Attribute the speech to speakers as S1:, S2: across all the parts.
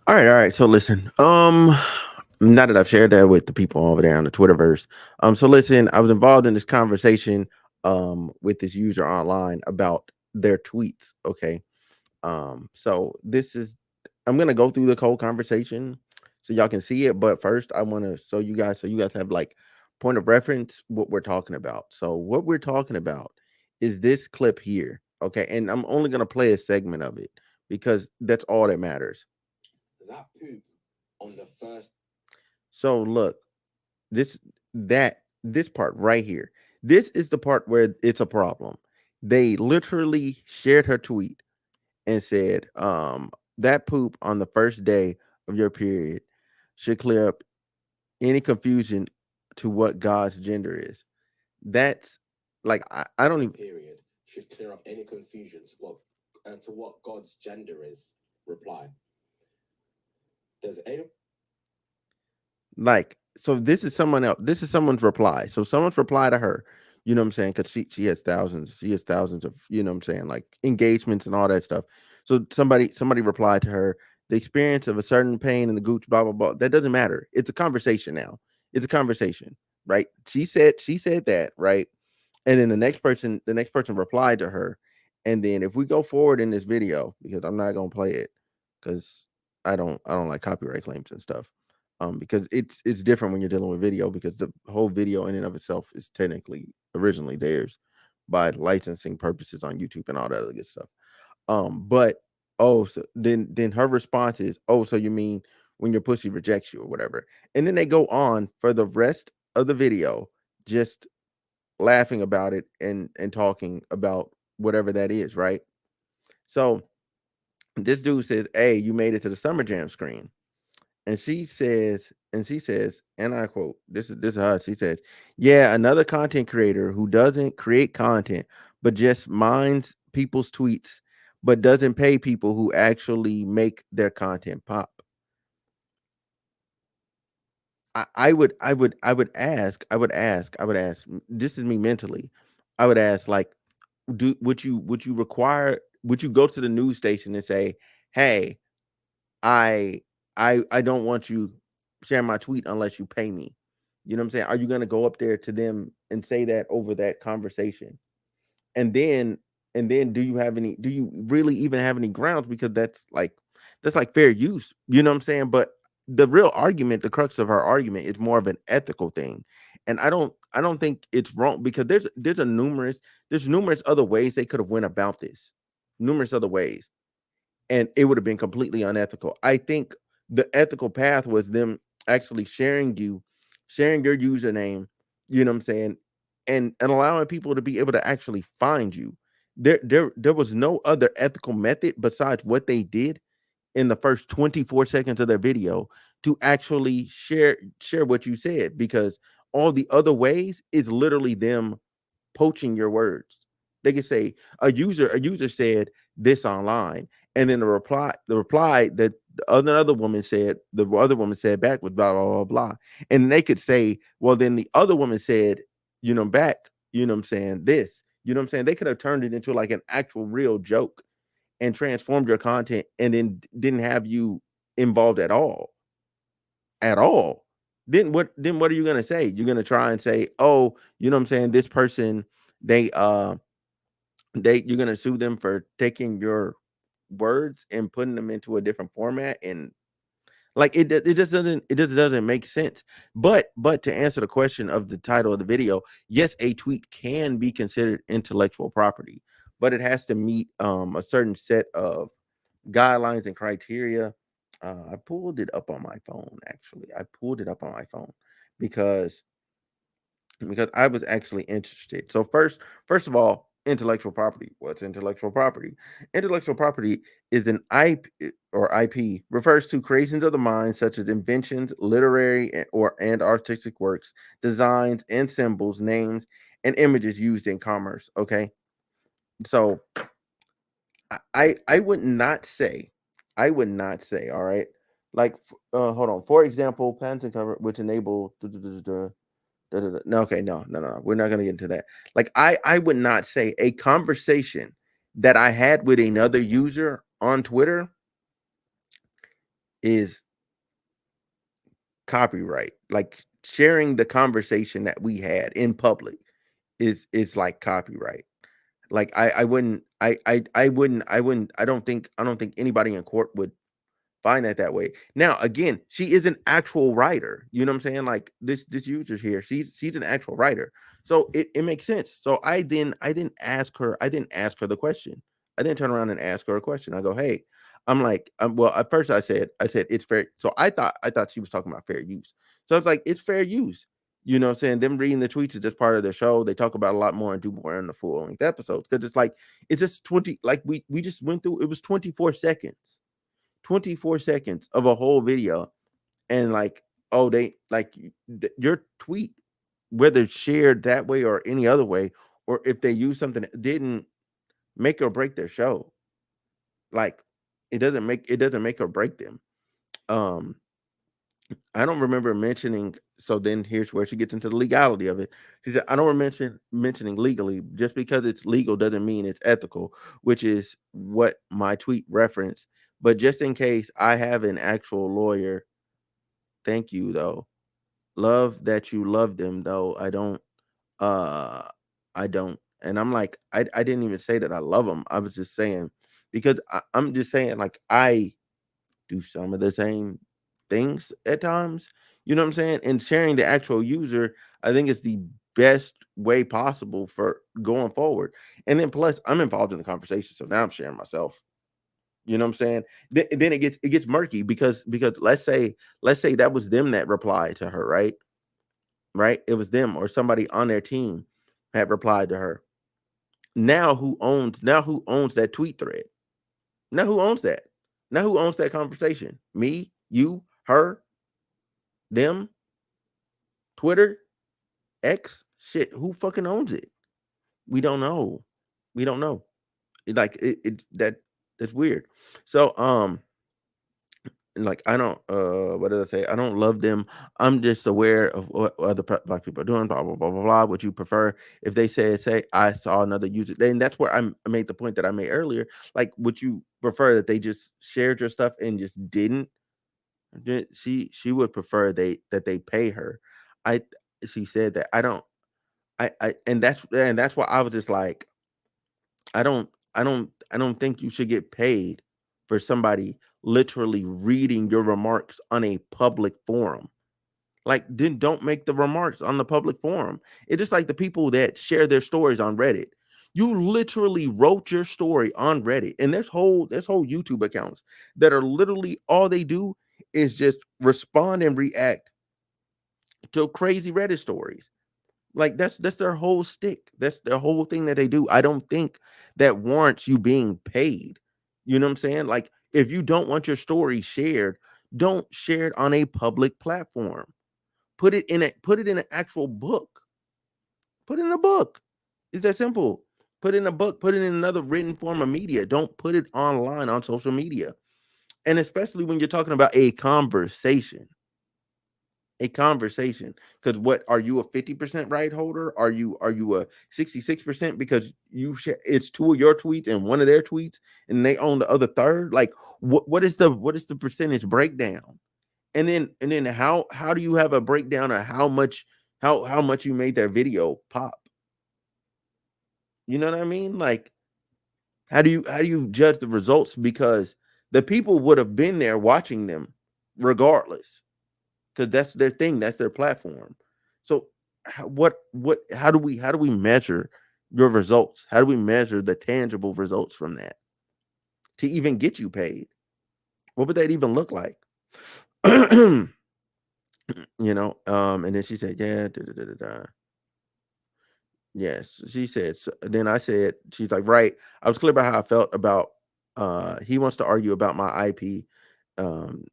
S1: All right. So listen, now that I've shared that with the people over there on the Twitterverse, so listen, I was involved in this conversation, with this user online about their tweets. Okay. So this is, I'm gonna go through the whole conversation so y'all can see it. But first, I want to show you guys so you guys have like point of reference what we're talking about. So what we're talking about is this clip here. Okay, and I'm only gonna play a segment of it because that's all that matters. That poop on the first. So look, this this part right here. This is the part where it's a problem. They literally shared her tweet and said, that poop on the first day of your period should clear up any confusion to what God's gender is. That's like I don't even period should clear up any confusion to what God's gender is. Reply. Does any like so this is someone else. This is someone's reply. So someone's reply to her, you know what I'm saying? Because she has thousands of, you know what I'm saying, like engagements and all that stuff. So somebody replied to her, the experience of a certain pain in the gooch, blah blah blah. That doesn't matter. It's a conversation now. It's a conversation, right? She said that, right? And then the next person replied to her. And then if we go forward in this video, because I'm not gonna play it because I don't like copyright claims and stuff. Because it's different when you're dealing with video because the whole video in and of itself is technically originally theirs by licensing purposes on YouTube and all that other good stuff. But oh, so then her response is, oh, so you mean when your pussy rejects you or whatever. And then they go on for the rest of the video, just laughing about it and talking about whatever that is, right? So this dude says, hey, you made it to the summer jam screen. And she says, and I quote, this is her. She says, yeah, another content creator who doesn't create content, but just minds people's tweets, but doesn't pay people who actually make their content pop. I would ask. This is me mentally. I would ask, like, would you go to the news station and say, hey, I I don't want you sharing my tweet unless you pay me. You know what I'm saying? Are you gonna go up there to them and say that over that conversation? And then do you really even have any grounds? Because that's like fair use. You know what I'm saying? But the real argument, the crux of her argument is more of an ethical thing. And I don't think it's wrong because there's numerous other ways they could have went about this. Numerous other ways and it would have been completely unethical. I think the ethical path was them actually sharing your username, you know what I'm saying, and allowing people to be able to actually find you. There was no other ethical method besides what they did in the first 24 seconds of their video to actually share what you said because all the other ways is literally them poaching your words. They can say a user said this online, and then the reply that the other woman said back was blah blah blah blah, and they could say, well, then the other woman said, back, I'm saying this, I'm saying they could have turned it into like an actual real joke and transformed your content, and then didn't have you involved at all. Then what are you gonna say? You're gonna try and say, oh, I'm saying this person, they you're gonna sue them for taking your words and putting them into a different format, and like it just doesn't make sense. But to answer the question of the title of the video, yes, a tweet can be considered intellectual property, but it has to meet a certain set of guidelines and criteria. I pulled it up on my phone. Actually, I pulled it up on my phone because I was actually interested. So first of all, intellectual property. What's intellectual property? Intellectual property is an IP, or IP refers to creations of the mind such as inventions, literary and artistic works, designs and symbols, names and images used in commerce. Okay, so I would not say, all right, like, hold on. For example, patents and cover which enable no, okay, no. We're not gonna get into that. Like, I would not say a conversation that I had with another user on Twitter is copyright. Like sharing the conversation that we had in public is like copyright. Like I wouldn't I don't think anybody in court would find that way. Now, again, she is an actual writer. You know what I'm saying? Like this user here, she's an actual writer. So it makes sense. So I didn't ask her the question. I didn't turn around and ask her a question. I go, hey, I'm like, well, at first I said it's fair. So I thought she was talking about fair use. So I was like, it's fair use. You know what I'm saying? Them reading the tweets is just part of the show. They talk about a lot more and do more in the full length episodes. Because it's like it's just 20, like we just went through, it was 24 seconds. 24 seconds of a whole video, and like, oh, they like your tweet, whether it's shared that way or any other way, or if they use something that didn't make or break their show. Like it doesn't make or break them. um I don't remember mentioning. So then here's where she gets into the legality of it. She said, I don't mentioning legally. Just because it's legal doesn't mean it's ethical, which is what my tweet referenced. But just in case, I have an actual lawyer. Thank you though. Love that you love them though. Uh I don't. And I'm like, I didn't even say that I love them. I was just saying, because I'm just saying, like, I do some of the same things at times. You know what I'm saying? And sharing the actual user, I think, is the best way possible for going forward. And then plus, I'm involved in the conversation, so now I'm sharing myself. You know what I'm saying? Then it gets murky, because let's say that was them that replied to her, right? Right? It was them or somebody on their team had replied to her. Now who owns that tweet thread? Now who owns that? Now who owns that conversation? Me, you, her, them, Twitter, X? Shit, who fucking owns it? We don't know. We don't know. It's that's weird. So like, I don't, what did I say? I don't love them. I'm just aware of what other black people are doing, blah blah blah blah blah. Would you prefer if they say I saw another user? Then that's where I made the point that I made earlier. Like, would you prefer that they just shared your stuff and just didn't? She would prefer they pay her. I She said that. I don't. I and that's why I was just like, I don't think you should get paid for somebody literally reading your remarks on a public forum. Like, then don't make the remarks on the public forum. It's just like the people that share their stories on Reddit. You literally wrote your story on Reddit, and there's whole YouTube accounts that are literally, all they do is just respond and react to crazy Reddit stories. Like, that's their whole stick. That's the whole thing that they do. I don't think that warrants you being paid. You know what I'm saying? Like, if you don't want your story shared, don't share it on a public platform. Put it in an actual book. Put it in a book. It's that simple. Put it in a book, put it in another written form of media. Don't put it online on social media. And especially when you're talking about a conversation. A conversation. Because what are you, a 50% right holder? Are you a 66% because you share, it's two of your tweets and one of their tweets, and they own the other third? Like, what is the percentage breakdown? And then how do you have a breakdown of how much you made their video pop? You know what I mean? Like, how do you judge the results? Because the people would have been there watching them regardless, because that's their thing, that's their platform. So how do we measure your results? How do we measure the tangible results from that to even get you paid? What would that even look like? You know, and then she said, yeah, da, da, da, da, da. Yes, she said. Then I said, she's like, right. I was clear about how I felt about. He wants to argue about my IP. Um,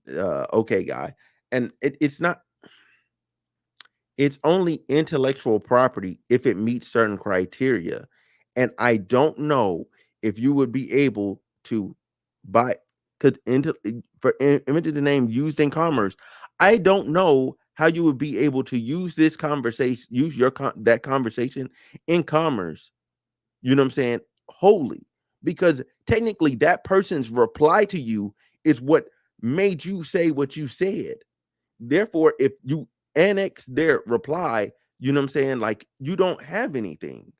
S1: okay, guy, and it's not. It's only intellectual property if it meets certain criteria. And I don't know if you would be able to buy, because for images and name used in commerce, I don't know how you would be able to use this conversation, use that conversation in commerce. You know what I'm saying? Wholly, because technically that person's reply to you is what made you say what you said. Therefore, if you annex their reply, you know what I'm saying? Like you don't have anything.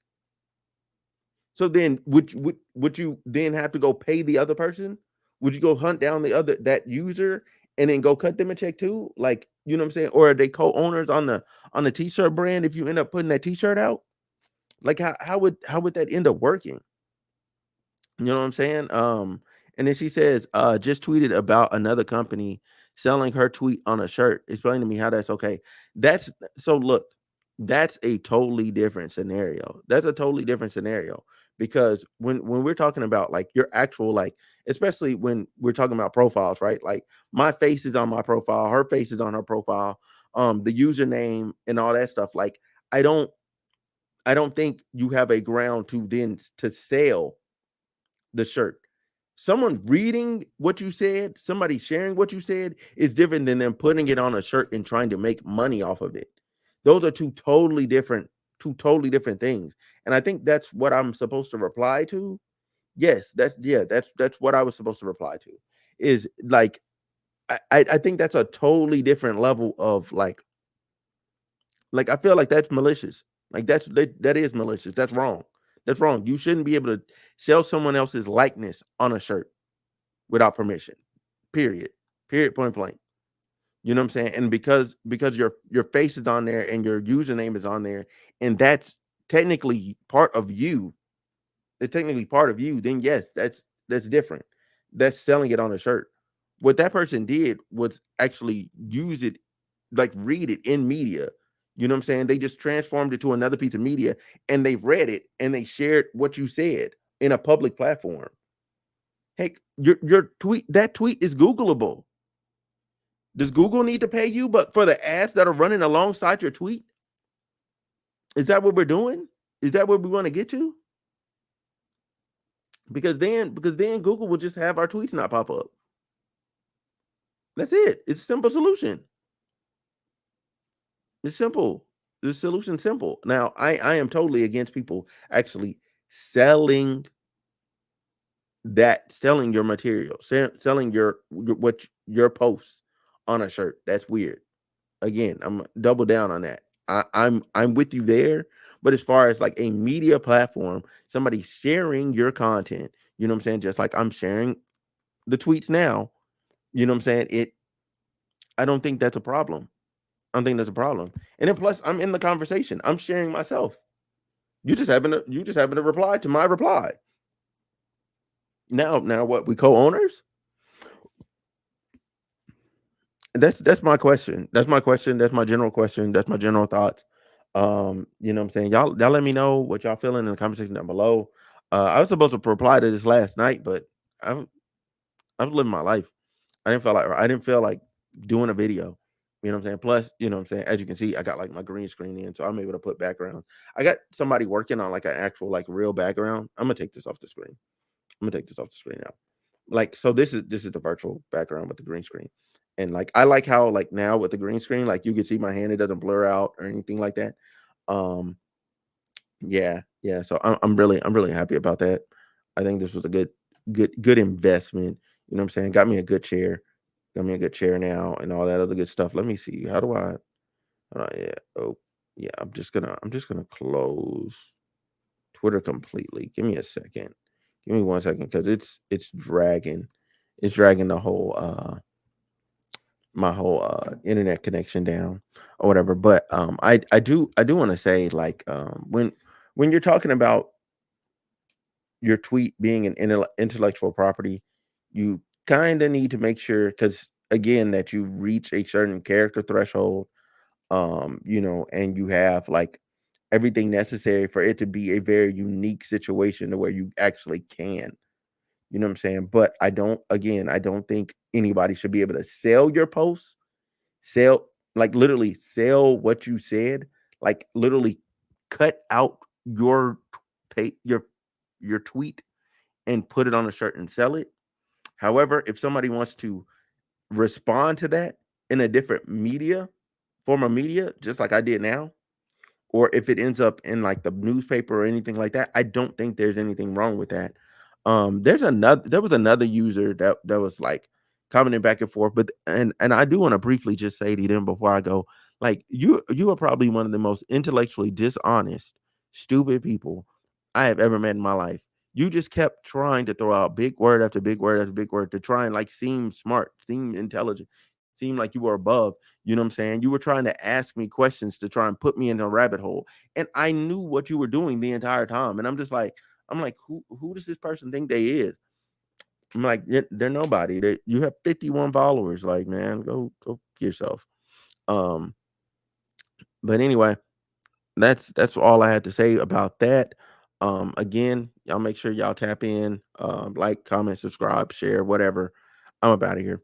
S1: So then would you then have to go pay the other person? Would you go hunt down the other that user and then go cut them a check too? Like, you know what I'm saying? Or are they co-owners on the t-shirt brand if you end up putting that t-shirt out? Like how would that end up working? You know what I'm saying? And then she says, just tweeted about another company selling her tweet on a shirt. Explain to me how that's okay. That's so look, that's a totally different scenario. That's a totally different scenario because when we're talking about like your actual like, especially when we're talking about profiles, right? Like my face is on my profile, her face is on her profile, the username and all that stuff. Like I don't I don't think you have a ground to then to sell the shirt. Someone reading what you said, somebody sharing what you said is different than them putting it on a shirt and trying to make money off of it. Those are two totally different things. And I think that's what I'm supposed to reply to. Yes, that's what I was supposed to reply to. Is like I think that's a totally different level of like I feel like that's malicious. Like that is malicious. That's wrong. That's wrong. You shouldn't be able to sell someone else's likeness on a shirt without permission. Period. Period. Point blank. You know what I'm saying? And because your face is on there and your username is on there, and that's technically part of you, they're technically part of you, then yes, that's different. That's selling it on a shirt. What that person did was actually use it, like read it in media. You know what I'm saying? They just transformed it to another piece of media and they read it and they shared what you said in a public platform. Heck, your tweet that tweet is Googleable. Does Google need to pay you but for the ads that are running alongside your tweet? Is that what we're doing? Is that what we want to get to? Because then Google will just have our tweets not pop up. That's it. It's a simple solution. It's simple. The solution's simple. Now, I am totally against people actually selling selling your material, selling your posts on a shirt. That's weird. Again, I'm double down on that. I'm with you there, but as far as like a media platform, somebody sharing your content, you know what I'm saying? Just like I'm sharing the tweets now, you know what I'm saying? I don't think that's a problem. I don't think that's a problem. And then plus I'm in the conversation. I'm sharing myself. You just happen to reply to my reply. Now what? We co-owners? That's my question. That's my question. That's my general question. That's my general thoughts. You know what I'm saying? Y'all let me know what y'all feeling in the conversation down below. I was supposed to reply to this last night, but I'm I'm living my life. I didn't feel like doing a video. You know what I'm saying? Plus, you know what I'm saying, as you can see, I got like my green screen in, so I'm able to put background. I got somebody working on like an actual like real background. I'm gonna take this off the screen. I'm gonna take this off the screen now. Like, so this is the virtual background with the green screen. And like I like how like now with the green screen, like you can see my hand, it doesn't blur out or anything like that. Um, yeah, yeah. So I'm really happy about that. I think this was a good investment. You know what I'm saying? Got me a good chair. Got me a good chair now and all that other good stuff. Let me see. How do I yeah. Oh, yeah. I'm just gonna close Twitter completely. Give me a second. Give me 1 second because it's dragging. It's dragging the whole my whole internet connection down or whatever. But I do want to say like when you're talking about your tweet being an intellectual property, you kind of need to make sure because again that you reach a certain character threshold, you know, and you have like everything necessary for it to be a very unique situation to where you actually can, you know what I'm saying? But I don't think anybody should be able to sell your posts, sell like literally sell what you said, like literally cut out your your tweet and put it on a shirt and sell it. However, if somebody wants to respond to that in a different form of media, just like I did now, or if it ends up in like the newspaper or anything like that, I don't think there's anything wrong with that. There was another user that was like commenting back and forth. But and I do want to briefly just say to them before I go, like you are probably one of the most intellectually dishonest, stupid people I have ever met in my life. You just kept trying to throw out big word after big word after big word to try and like seem smart, seem intelligent, seem like you were above. You know what I'm saying? You were trying to ask me questions to try and put me in a rabbit hole. And I knew what you were doing the entire time. And I'm just like, I'm like, who does this person think they is? I'm like, they're nobody. You have 51 followers. Like, man, go yourself. Um, but anyway, that's all I had to say about that. Again, y'all make sure y'all tap in, like, comment, subscribe, share, whatever. I'm about out of here.